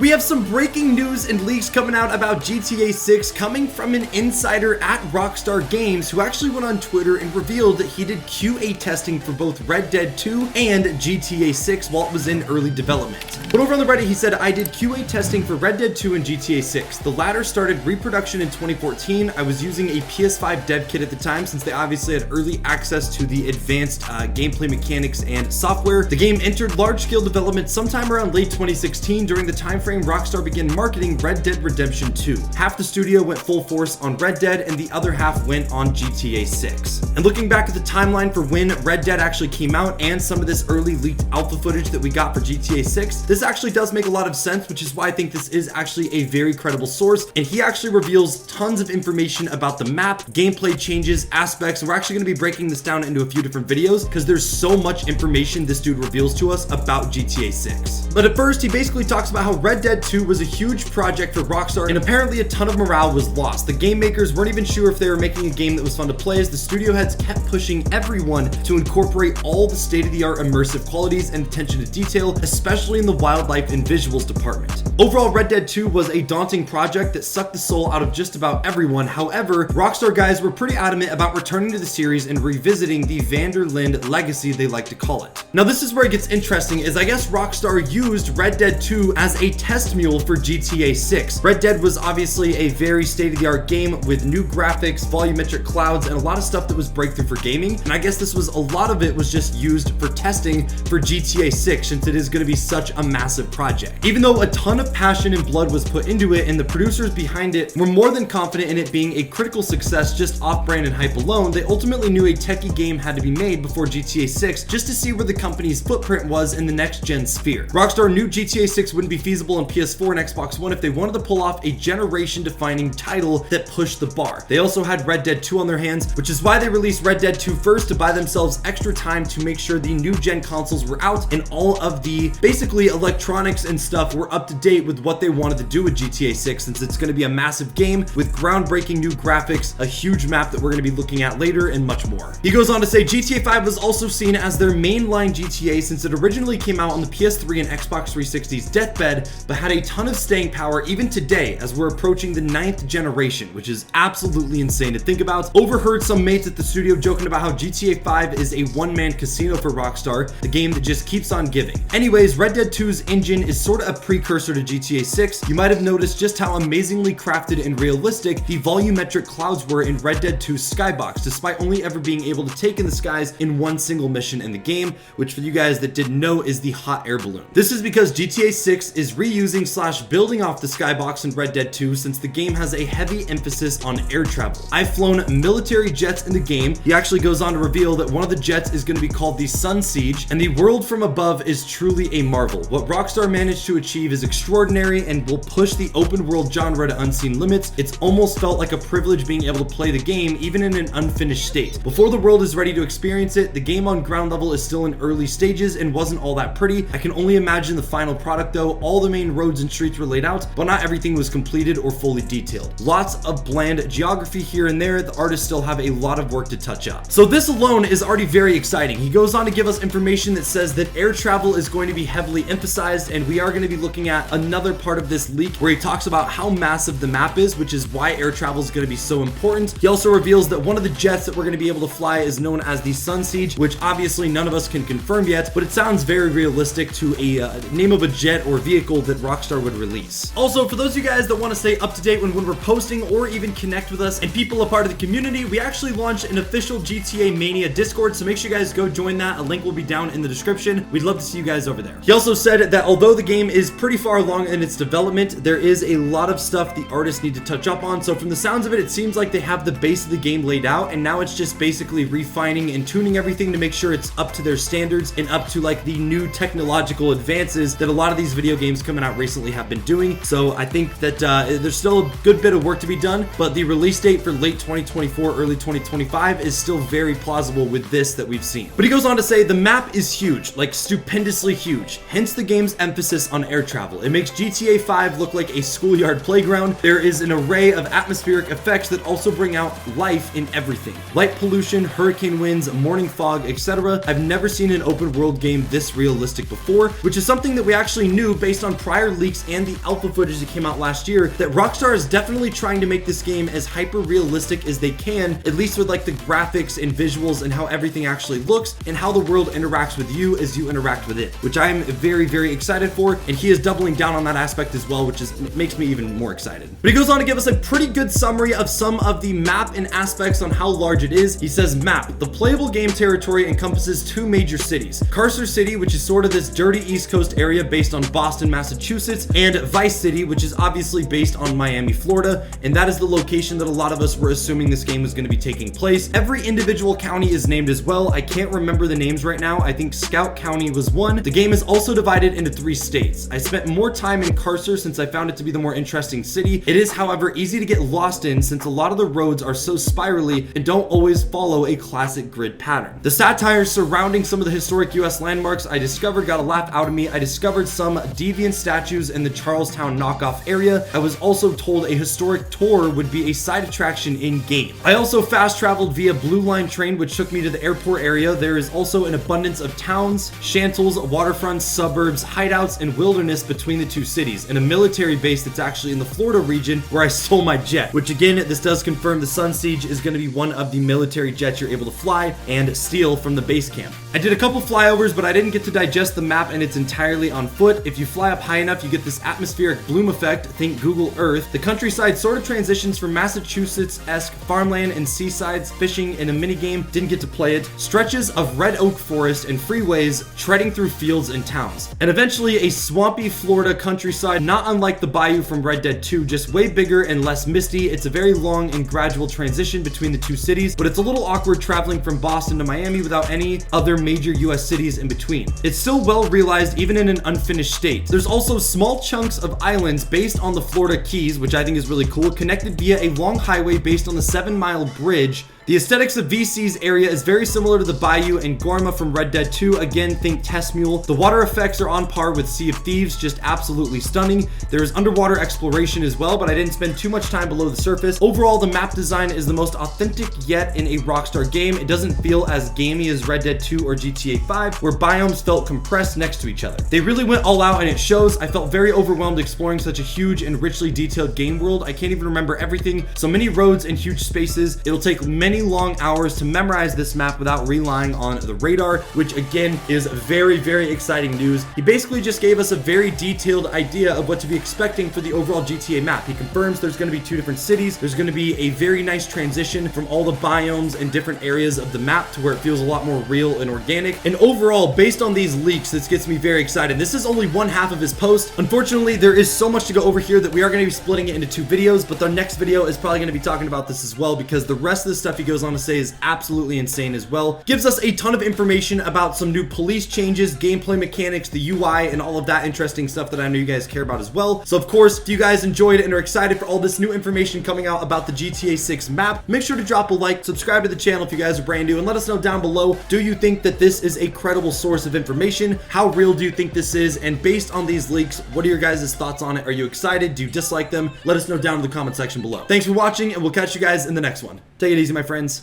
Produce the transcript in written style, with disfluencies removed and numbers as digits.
We have some breaking news and leaks coming out about GTA 6 coming from an insider at Rockstar Games who actually went on Twitter and revealed that he did QA testing for both Red Dead 2 and GTA 6 while it was in early development. But over on the Reddit, he said, I did QA testing for Red Dead 2 and GTA 6. The latter started reproduction in 2014. I was using a PS5 dev kit at the time since they obviously had early access to the advanced gameplay mechanics and software. The game entered large-scale development sometime around late 2016 during the time frame Rockstar began marketing Red Dead Redemption 2. Half the studio went full force on Red Dead and the other half went on GTA 6. And looking back at the timeline for when Red Dead actually came out and some of this early leaked alpha footage that we got for GTA 6, this actually does make a lot of sense, which is why I think this is actually a very credible source. And he actually reveals tons of information about the map, gameplay changes, aspects, and we're actually going to be breaking this down into a few different videos because there's so much information this dude reveals to us about GTA 6. But at first, he basically talks about how Red Dead 2 was a huge project for Rockstar and apparently a ton of morale was lost. The game makers weren't even sure if they were making a game that was fun to play as the studio heads kept pushing everyone to incorporate all the state-of-the-art immersive qualities and attention to detail, especially in the wildlife and visuals department. Overall, Red Dead 2 was a daunting project that sucked the soul out of just about everyone. However, Rockstar guys were pretty adamant about returning to the series and revisiting the Van der Linde legacy, they like to call it. Now, this is where it gets interesting, is I guess Rockstar used Red Dead 2 as a test mule for GTA 6. Red Dead was obviously a very state-of-the-art game with new graphics, volumetric clouds, and a lot of stuff that was breakthrough for gaming. And I guess this was a lot of it was just used for testing for GTA 6 since it is going to be such a massive project. Even though a ton of passion and blood was put into it and the producers behind it were more than confident in it being a critical success just off-brand and hype alone, they ultimately knew a techie game had to be made before GTA 6 just to see where the company's footprint was in the next-gen sphere. Rockstar knew GTA 6 wouldn't be feasible on PS4 and Xbox One if they wanted to pull off a generation-defining title that pushed the bar. They also had Red Dead 2 on their hands, which is why they released Red Dead 2 first to buy themselves extra time to make sure the new-gen consoles were out and all of the basically electronics and stuff were up to date with what they wanted to do with GTA 6 since it's going to be a massive game with groundbreaking new graphics, a huge map that we're going to be looking at later, and much more. He goes on to say GTA 5 was also seen as their mainline GTA since it originally came out on the PS3 and Xbox 360's deathbed, but had a ton of staying power even today as we're approaching the 9th generation, which is absolutely insane to think about. Overheard some mates at the studio joking about how GTA 5 is a one-man casino for Rockstar, the game that just keeps on giving. Anyways, Red Dead 2's engine is sort of a precursor to GTA 6. You might have noticed just how amazingly crafted and realistic the volumetric clouds were in Red Dead 2's skybox, despite only ever being able to take in the skies in one single mission in the game, which for you guys that didn't know is the hot air balloon. This is because GTA 6 is reusing / building off the skybox in Red Dead 2 since the game has a heavy emphasis on air travel. I've flown military jets in the game. He actually goes on to reveal that one of the jets is going to be called the Sun Siege, and the world from above is truly a marvel. What Rockstar managed to achieve is extraordinary and will push the open world genre to unseen limits. It's almost felt like a privilege being able to play the game even in an unfinished state. Before the world is ready to experience it, the game on ground level is still in early stages and wasn't all that pretty. I can only imagine the final product though. All the main roads and streets were laid out, but not everything was completed or fully detailed. Lots of bland geography here and there. The artists still have a lot of work to touch up. So this alone is already very exciting. He goes on to give us information that says that air travel is going to be heavily emphasized, and we are going to be looking at another part of this leak where he talks about how massive the map is, which is why air travel is going to be so important. He also reveals that one of the jets that we're going to be able to fly is known as the Sun Siege, which obviously none of us can confirm yet, but it sounds very realistic to a name of a jet or vehicle that Rockstar would release. Also, for those of you guys that want to stay up to date when we're posting or even connect with us and people a part of the community, we actually launched an official GTA Mania Discord, so make sure you guys go join that. A link will be down in the description. We'd love to see you guys over there. He also said that although the game is pretty far along in its development, there is a lot of stuff the artists need to touch up on. So from the sounds of it, it seems like they have the base of the game laid out, and now it's just basically refining and tuning everything to make sure it's up to their standards and up to like the new technological advances that a lot of these video games coming out recently have been doing. So I think that there's still a good bit of work to be done, but the release date for late 2024, early 2025 is still very plausible with this that we've seen. But he goes on to say the map is huge, like stupendously huge, hence the game's emphasis on air travel. It makes GTA 5 look like a schoolyard playground. There is an array of atmospheric effects that also bring out life in everything. Light pollution, hurricane winds, morning fog, etc. I've never seen an open world game this realistic before, which is something that we actually knew based on prior leaks and the alpha footage that came out last year that Rockstar is definitely trying to make this game as hyper realistic as they can, at least with like the graphics and visuals and how everything actually looks and how the world interacts with you as you interact with it, which I am very, very excited for. And he is doubling down on that aspect as well, which makes me even more excited. But he goes on to give us a pretty good summary of some of the map and aspects on how large it is. He says, map, the playable game territory encompasses 2 major cities, Carcer City, which is sort of this dirty East Coast area based on Boston, Massachusetts, and Vice City, which is obviously based on Miami, Florida, and that is the location that a lot of us were assuming this game was going to be taking place. Every individual county is named as well. I can't remember the names right now. I think Scout County was one. The game is also divided into 3 states. I spent more time in Carcer since I found it to be the more interesting city. It is, however, easy to get lost in since a lot of the roads are so spirally and don't always follow a classic grid pattern. The satire surrounding some of the historic US landmarks I discovered got a laugh out of me. I discovered some deviant statues in the Charlestown knockoff area. I was also told a historic tour would be a side attraction in game. I also fast traveled via Blue Line train, which took me to the airport area. There is also an abundance of towns, chantels, waterfronts, suburbs, hideouts, and wilderness between the 2 cities, and a military base that's actually in the Florida region where I stole my jet, which again, this does confirm the Sun Siege is going to be one of the military jets you're able to fly and steal from the base camp. I did a couple flyovers, but I didn't get to digest the map, and it's entirely on foot. If you fly up high enough, you get this atmospheric bloom effect, think Google Earth. The countryside sort of transitions from Massachusetts-esque farmland and seasides, fishing in a minigame, didn't get to play it, stretches of red oak forest and freeways treading through fields and towns, and eventually a swampy Florida countryside, not unlike the bayou from Red Dead 2, just way bigger and less misty. It's a very long and gradual transition between the 2 cities, but it's a little awkward traveling from Boston to Miami without any other major US cities in between. It's still well realized even in an unfinished state. There's also small chunks of islands based on the Florida Keys, which I think is really cool, connected via a long highway based on the 7-mile bridge. The aesthetics of VC's area is very similar to the Bayou and Gorma from Red Dead 2. Again, think Test Mule. The water effects are on par with Sea of Thieves, just absolutely stunning. There is underwater exploration as well, but I didn't spend too much time below the surface. Overall, the map design is the most authentic yet in a Rockstar game. It doesn't feel as gamey as Red Dead 2 or GTA 5, where biomes felt compressed next to each other. They really went all out and it shows. I felt very overwhelmed exploring such a huge and richly detailed game world. I can't even remember everything. So many roads and huge spaces. It'll take many long hours to memorize this map without relying on the radar, which again is very, very exciting news. He basically just gave us a very detailed idea of what to be expecting for the overall GTA map. He confirms there's going to be 2 different cities. There's going to be a very nice transition from all the biomes and different areas of the map to where it feels a lot more real and organic. And overall, based on these leaks, this gets me very excited. This is only one half of his post. Unfortunately, there is so much to go over here that we are going to be splitting it into 2 videos, but the next video is probably going to be talking about this as well, because the rest of the stuff he goes on to say is absolutely insane as well. Gives us a ton of information about some new police changes, gameplay mechanics, the UI, and all of that interesting stuff that I know you guys care about as well. So of course, if you guys enjoyed and are excited for all this new information coming out about the GTA 6 map, make sure to drop a like, subscribe to the channel if you guys are brand new, and let us know down below, do you think that this is a credible source of information? How real do you think this is? And based on these leaks, what are your guys' thoughts on it? Are you excited? Do you dislike them? Let us know down in the comment section below. Thanks for watching, and we'll catch you guys in the next one. Take it easy, my friends.